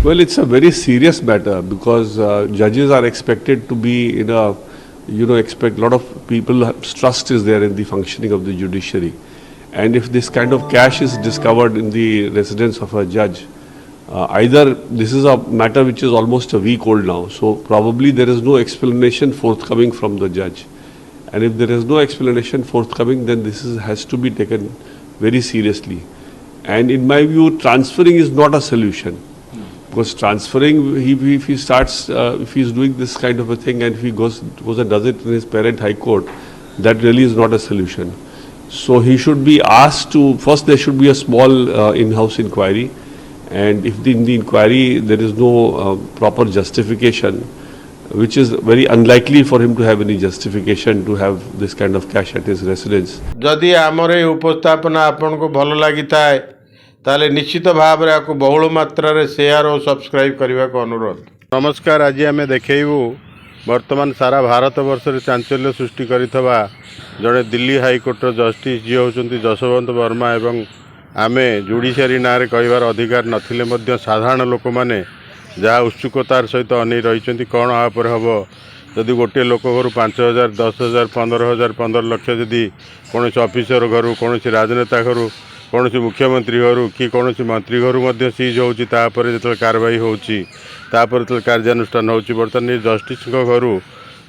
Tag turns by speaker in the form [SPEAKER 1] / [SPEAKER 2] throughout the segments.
[SPEAKER 1] Well, it's a very serious matter because judges are expected to be in a, expect a lot of people's trust is there in the functioning of the judiciary. And if this kind of cash is discovered in the residence of a judge, either this is a matter which is almost a week old now, so probably there is no explanation forthcoming from the judge. And if there is no explanation forthcoming, then has to be taken very seriously. And in my view, transferring is not a solution. Because transferring, if he starts, if he's doing this kind of a thing and if he goes and does it in his parent high court, that really is not a solution. So he should be asked to, first there should be a small in-house inquiry, and if in the inquiry there is no proper justification, which is very unlikely for him to have any justification to have this kind of cash at his residence.
[SPEAKER 2] जदि आमर ये उपस्थापना आपन को भल लगी थाए ताले निश्चित भाव में आपको बहुल मात्रा शेयर और सब्सक्राइब करने को अनुरोध। नमस्कार, आज आम देखू वर्तमान सारा भारत वर्ष में चांचल्य सृष्टि करिथबा जड़े दिल्ली हाईकोर्टर जस्टिस जी होचंती जसवंत वर्मा एवं आमे जुडिशियरी नारे कहबार अधिकार नथिले मध्य साधारण लोक मैंने जहाँ उत्सुकतार सहित अनै रही कौन आपर हम जदि गोटे लोक घर 5,000 10,000 15,000 15 लाख जदि कौन ऑफिसर घर कौन राजनेता घर कौन मुख्यमंत्री घर कि कौन मंत्री घर सीज होपर जो कार्रवाई होपर जो कार्यानुष्ठान हो बर्तमान जस्टिस घर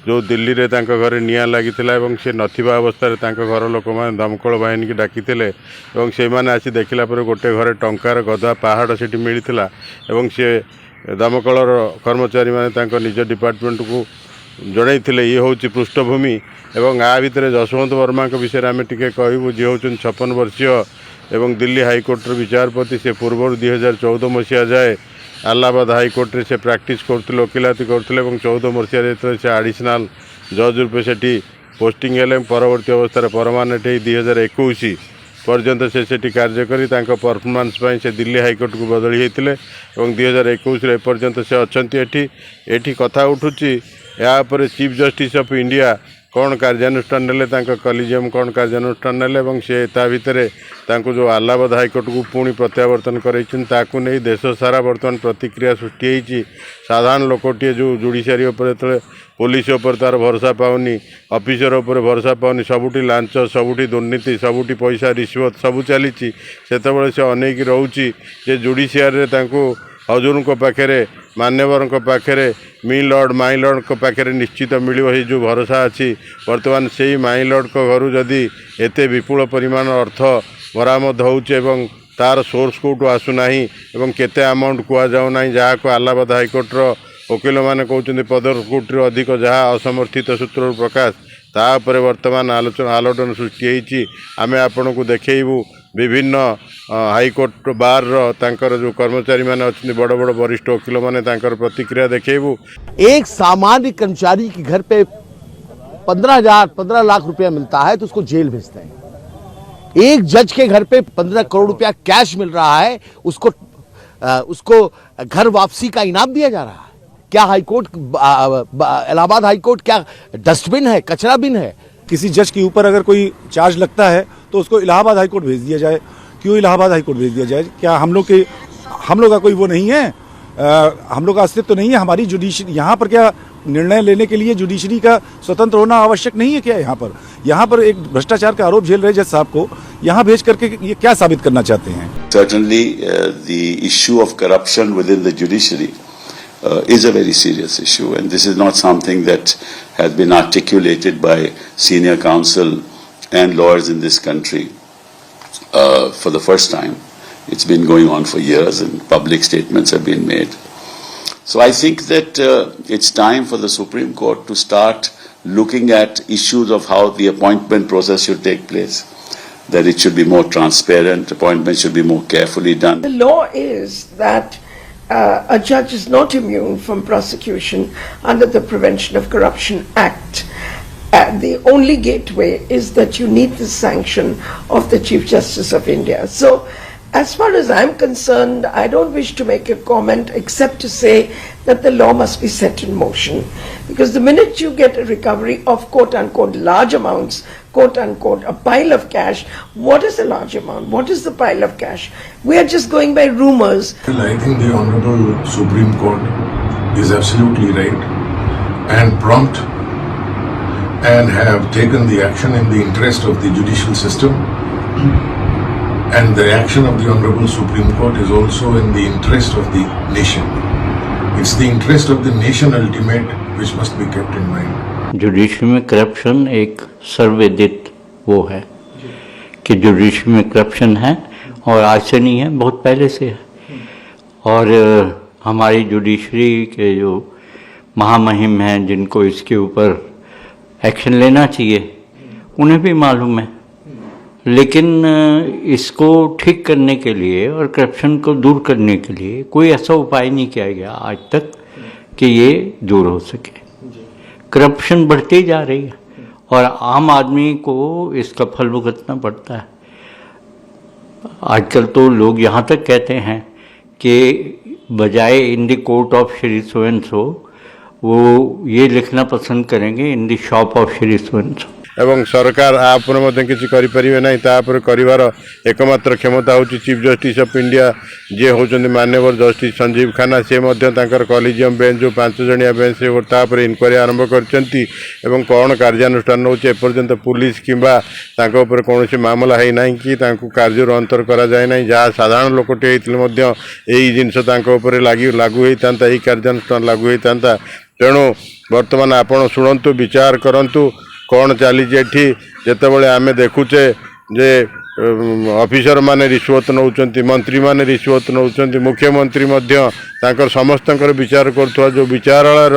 [SPEAKER 2] जो दिल्ली रे घरे निआं लगी से नथिबा अवस्था घर लोक मैंने दमकल बाहिनी की डाकी से आसी देखला गोटे घरे टंकार गदा पहाड़ से मिलता से दमकल कर्मचारी मैंने निज डिपार्टमेंट को जड़े ये हूँ पृष्ठभूमि एवं आ भितर जसवंत वर्मा विषय आम टे कहूँ जी हूँ 56 वर्षीय एवं दिल्ली हाईकोर्टर विचारपति से पूर्व 2014 मसीहा जाए इलाहाबाद हाईकोर्ट से प्रैक्टिस करते वकिलाती करते 14 मसीह से एडिशनल जज रूपे से पोस्टिंग है परवर्ती अवस्था परमानेंट 2021 पर्यंत से कार्य करी परफॉर्मेंस से दिल्ली हाईकोर्ट को बदली होते 2021 एपर्यंत से अच्छा एठी कथा उठुची यापर चीफ जस्टिस ऑफ इंडिया कौन कार्यानुष्ठान नेले कलिजियम कौन कार्यानुष्ठान नेले से भितर जो इलाहाबाद हाईकोर्ट को पुणी प्रत्यावर्तन कर देश सारा बर्तमान प्रतिक्रिया सृष्टि होती साधारण लोकटे जो जुडिशियरी जो पुलिस उपर तार भरोसा पाऊनी ऑफिसर उपर भरोसा पाऊनी सबुठी लांच सबुठी दुर्नीति सबुठी पैसा रिश्वत सबू चली से अनेक रोचे जुडिशियरी हजूर को पाखे मान्यवर पाखे मी लॉर्ड माई लॉर्ड को पाखे निश्चित मिले जो भरोसा अच्छी बर्तमान से ही माई लॉर्ड को घर जदि एत विपुल परिमाण अर्थ बरामद होउचे तार सोर्स कौटू आसुना केते अमाउंट कहुना जहाँ को इलाहाबाद हाईकोर्टर वकिल मैंने कहते 15 कोटी अधिक जहाँ असमर्थित सूत्र प्रकाश तापर वर्तमान आलोचना सृष्टि होती आम आपण को देखू विभिन्न हाईकोर्ट बार तांकर जो कर्मचारी मैंने अच्छे बड़ बड़ वरिष्ठ वकिल मैंने प्रतिक्रिया देखू।
[SPEAKER 3] एक सामान्य कर्मचारी के घर पे 15 लाख रुपया मिलता है तो उसको जेल भेजते हैं। एक जज के घर पे 15 करोड़ रुपया कैश मिल रहा है, उसको घर वापसी का इनाम दिया जा रहा है। क्या हाईकोर्ट इलाहाबाद हाईकोर्ट क्या डस्टबिन है, कचरा बिन है?
[SPEAKER 4] किसी जज के ऊपर अगर कोई चार्ज लगता है तो उसको इलाहाबाद हाईकोर्ट भेज दिया जाए। क्यों इलाहाबाद हाईकोर्ट भेज दिया जाए? क्या हम लोग का कोई वो नहीं है? हम लोग का अस्तित्व तो नहीं है? हमारी जुडिशरी यहाँ पर क्या निर्णय लेने के लिए जुडिशरी का स्वतंत्र होना आवश्यक नहीं है क्या? यहाँ पर एक भ्रष्टाचार का आरोप झेल रहे जज साहब को यहाँ भेज करके ये क्या साबित करना चाहते हैं?
[SPEAKER 5] Certainly the issue of corruption within the judiciary is a very serious issue, and this is not something that has been articulated by senior counsel and lawyers in this country for the first time. It's been going on for years and public statements have been made. So I think that it's time for the Supreme Court to start looking at issues of how the appointment process should take place, that it should be more transparent, appointments should be more carefully done.
[SPEAKER 6] The law is that a judge is not immune from prosecution under the Prevention of Corruption Act. The only gateway is that you need the sanction of the Chief Justice of India. So, as far as I'm concerned, I don't wish to make a comment except to say that the law must be set in motion. Because the minute you get a recovery of quote-unquote large amounts quote unquote, a pile of cash. What is a large amount? What is the pile of cash? We are just going by rumors.
[SPEAKER 7] Well, I think the Honorable Supreme Court is absolutely right and prompt and have taken the action in the interest of the judicial system. And the action of the Honorable Supreme Court is also in the interest of the nation. It's the interest of the nation ultimate which must be kept in mind.
[SPEAKER 8] Judiciary में corruption एक सर्वविदित वो है कि judiciary में corruption है और आज से नहीं है, बहुत पहले से है। और हमारी जुडिशरी के जो महामहिम हैं जिनको इसके ऊपर एक्शन लेना चाहिए उन्हें भी मालूम है, लेकिन इसको ठीक करने के लिए और करप्शन को दूर करने के लिए कोई ऐसा उपाय नहीं किया गया आज तक कि ये दूर हो सके। करप्शन बढ़ती जा रही है और आम आदमी को इसका फल भुगतना पड़ता है। आजकल तो लोग यहाँ तक कहते हैं कि बजाय in the court of Shri so and so वो ये लिखना पसंद करेंगे in the shop of Shri so and so.
[SPEAKER 2] ଏବଂ ସରକାର ଆ ଉପରେ ମଧ୍ୟ କିଛି କରିପାରିବେ ନାହିଁ। ତା ଉପରେ କରିବାର ଏକମାତ୍ର କ୍ଷମତା ହେଉଛି ଚିଫ୍ ଜଷ୍ଟିସ୍ ଅଫ୍ ଇଣ୍ଡିଆ ଯିଏ ହେଉଛନ୍ତି ମାନ୍ୟବର ଜଷ୍ଟିସ୍ ସଞ୍ଜୀବ ଖାନ୍ନା। ସେ ମଧ୍ୟ ତାଙ୍କର କଲିଜିୟମ୍ ବେଞ୍ଚ ଯେଉଁ 5 ଜଣିଆ ବେଞ୍ଚ ସେ ତା ଉପରେ ଇନକ୍ୱାରି ଆରମ୍ଭ କରିଛନ୍ତି ଏବଂ କ'ଣ କାର୍ଯ୍ୟାନୁଷ୍ଠାନ ନେଉଛି ଏପର୍ଯ୍ୟନ୍ତ ପୁଲିସ କିମ୍ବା ତାଙ୍କ ଉପରେ କୌଣସି ମାମଲା ହେଇନାହିଁ କି ତାଙ୍କୁ କାର୍ଯ୍ୟରୁ ଅନ୍ତର କରାଯାଏ ନାହିଁ। ଯାହା ସାଧାରଣ ଲୋକଟେ ହେଇଥିଲେ ମଧ୍ୟ ଏଇ ଜିନିଷ ତାଙ୍କ ଉପରେ ଲାଗୁ ହେଇଥାନ୍ତା, ଏଇ କାର୍ଯ୍ୟାନୁଷ୍ଠାନ ଲାଗୁ ହେଇଥାନ୍ତା। ତେଣୁ ବର୍ତ୍ତମାନ ଆପଣ ଶୁଣନ୍ତୁ, ବିଚାର କରନ୍ତୁ कौन चली जितेबाला आम देखुचे जे ऑफिसर माने रिश्वत नौचंती, मंत्री माने रिश्वत नौचंती, मुख्यमंत्री समस्त विचार करुवा जो विचारालयर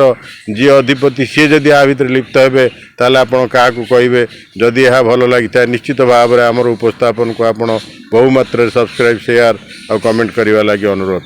[SPEAKER 2] जी अधिपति सी जदि आ भितर लिप्त हे ताले आपण क्या कहे। जदि यह भल लगी था निश्चित भाव में आमर उपस्थापन को आप बहुमात्रा सब्सक्राइब शेयर और कमेंट करने लगी अनुरोध।